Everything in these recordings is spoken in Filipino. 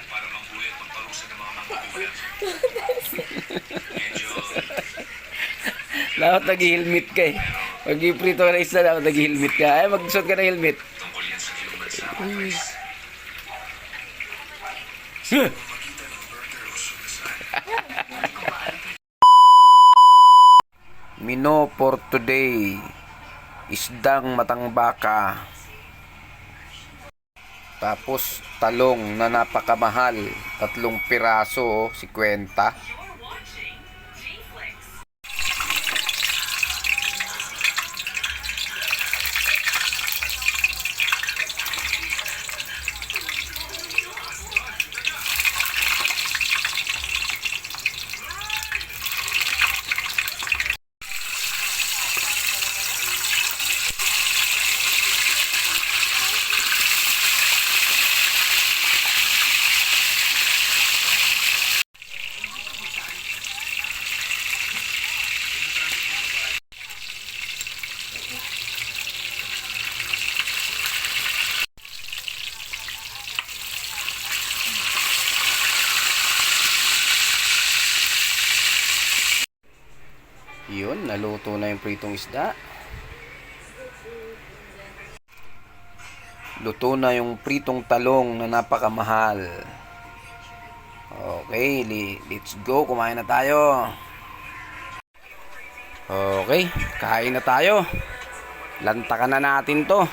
para manggulit pagpalusan ng mga manggugulat. Medyo Dapat nag-helmet ka eh. Pag iprito ka na isda, dapat nag-helmet ka. Ay, magsuot ka ng helmet. tungkol yan sa iluman sa Patrice. Mino for today. Isdang matang baka. Tapos talong na napakamahal. 3 piraso, 50. Yun, naluto na yung pritong isda. Luto na yung pritong talong na napakamahal. Okay, let's go. Kumain na tayo. Okay, kain na tayo. Lantakan na natin to.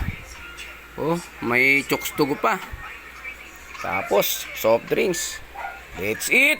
Oh, may chokes tugo pa. Tapos, soft drinks. Let's eat!